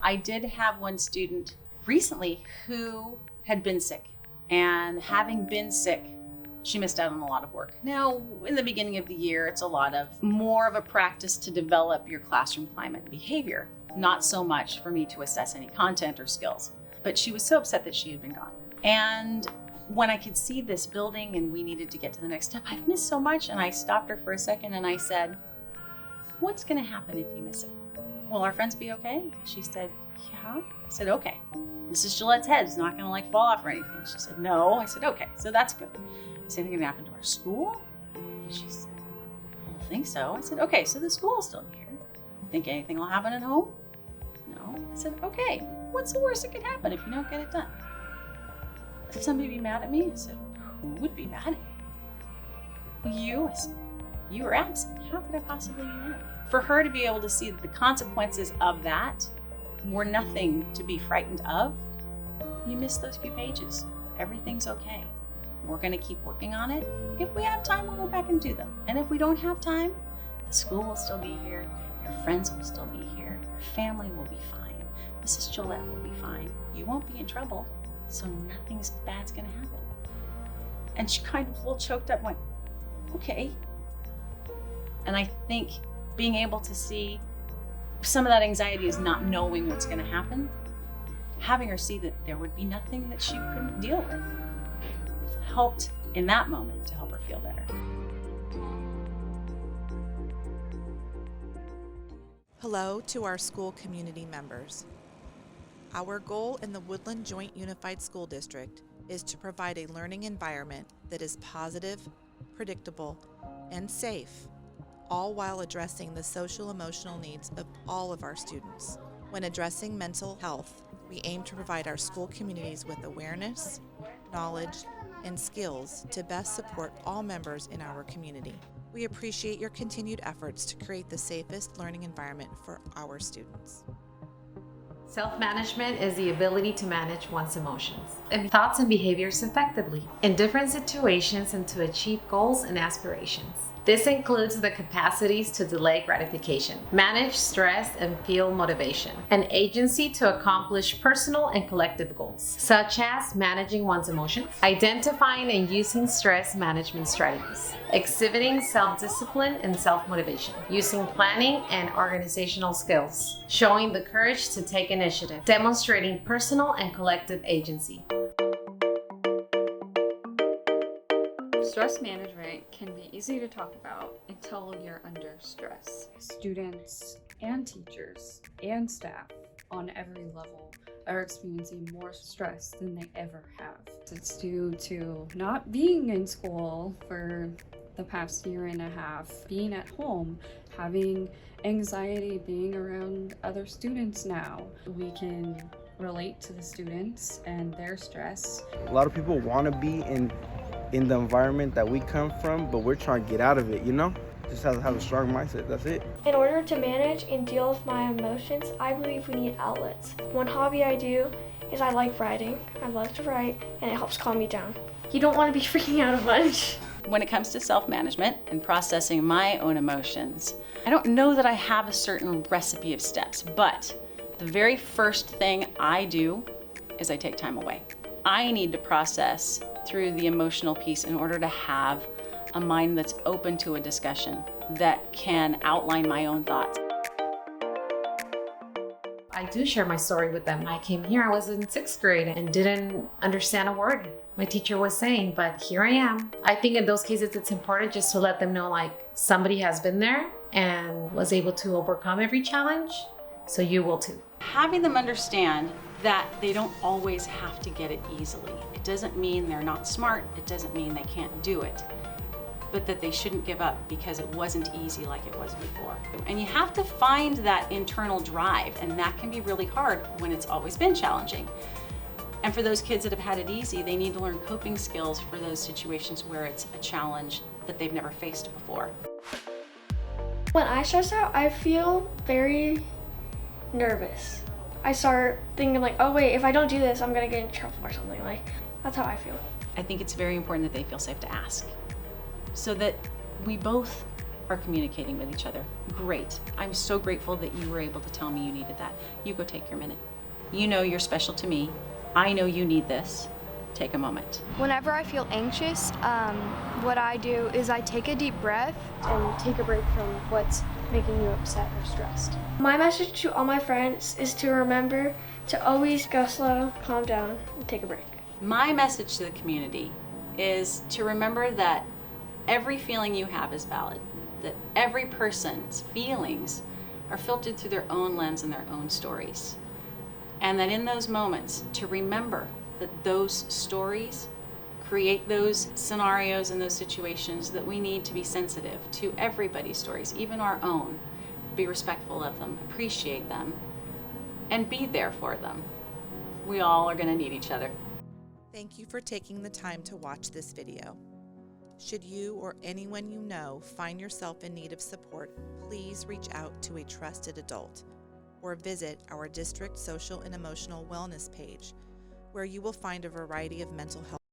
I did have one student recently who had been sick, and having been sick, she missed out on a lot of work. Now, in the beginning of the year, it's a lot of more of a practice to develop your classroom climate and behavior, not so much for me to assess any content or skills. But she was so upset that she had been gone. And when I could see this building and we needed to get to the next step, I've missed so much. And I stopped her for a second and I said, what's gonna happen if you miss it? Will our friends be okay? She said, yeah. I said, okay. Mrs. Gillette's head's not gonna like fall off or anything. She said, no. I said, okay, so that's good. Is anything gonna happen to our school? She said, I don't think so. I said, okay, so the school's still here. Think anything will happen at home? No. I said, okay, what's the worst that could happen if you don't get it done? Would somebody be mad at me? I said, who would be mad at me? Well, you. I said, you were absent. How could I possibly be mad? For her to be able to see that the consequences of that were nothing to be frightened of, you missed those few pages. Everything's okay. We're gonna keep working on it. If we have time, we'll go back and do them. And if we don't have time, the school will still be here, your friends will still be here, your family will be fine, Mrs. Gillette will be fine, you won't be in trouble, so nothing bad's gonna happen. And she kind of a little choked up and went, okay. And I think being able to see some of that anxiety is not knowing what's gonna happen, having her see that there would be nothing that she couldn't deal with, helped in that moment to help her feel better. Hello to our school community members. Our goal in the Woodland Joint Unified School District is to provide a learning environment that is positive, predictable, and safe, all while addressing the social-emotional needs of all of our students. When addressing mental health, we aim to provide our school communities with awareness, knowledge, and skills to best support all members in our community. We appreciate your continued efforts to create the safest learning environment for our students. Self-management is the ability to manage one's emotions and thoughts and behaviors effectively in different situations and to achieve goals and aspirations. This includes the capacities to delay gratification, manage stress and feel motivation, an agency to accomplish personal and collective goals, such as managing one's emotions, identifying and using stress management strategies, exhibiting self-discipline and self-motivation, using planning and organizational skills, showing the courage to take initiative, demonstrating personal and collective agency. Stress management can be easy to talk about until you're under stress. Students and teachers and staff on every level are experiencing more stress than they ever have. It's due to not being in school for the past year and a half, being at home, having anxiety, being around other students now. We can relate to the students and their stress. A lot of people want to be in the environment that we come from, but we're trying to get out of it, you know? Just have to have a strong mindset, that's it. In order to manage and deal with my emotions, I believe we need outlets. One hobby I do is I like writing. I love to write, and it helps calm me down. You don't want to be freaking out a bunch. When it comes to self-management and processing my own emotions, I don't know that I have a certain recipe of steps, but the very first thing I do is I take time away. I need to process through the emotional piece in order to have a mind that's open to a discussion that can outline my own thoughts. I do share my story with them. I came here, I was in 6th grade and didn't understand a word my teacher was saying, but here I am. I think in those cases, it's important just to let them know like somebody has been there and was able to overcome every challenge, so you will too. Having them understand that they don't always have to get it easily. It doesn't mean they're not smart, it doesn't mean they can't do it, but that they shouldn't give up because it wasn't easy like it was before. And you have to find that internal drive, and that can be really hard when it's always been challenging. And for those kids that have had it easy, they need to learn coping skills for those situations where it's a challenge that they've never faced before. When I stress out, I feel very nervous. I start thinking like, oh wait, if I don't do this, I'm gonna get in trouble or something. Like, that's how I feel. I think it's very important that they feel safe to ask, so that we both are communicating with each other. Great. I'm so grateful that you were able to tell me you needed that. You go take your minute. You know you're special to me. I know you need this. Take a moment. Whenever I feel anxious, what I do is I take a deep breath And take a break from what's making you upset or stressed. My message to all my friends is to remember to always go slow, calm down, and take a break. My message to the community is to remember that every feeling you have is valid, that every person's feelings are filtered through their own lens and their own stories. And that in those moments, to remember that those stories create those scenarios and those situations that we need to be sensitive to everybody's stories, even our own. Be respectful of them, appreciate them, and be there for them. We all are going to need each other. Thank you for taking the time to watch this video. Should you or anyone you know find yourself in need of support, please reach out to a trusted adult or visit our district social and emotional wellness page, where you will find a variety of mental health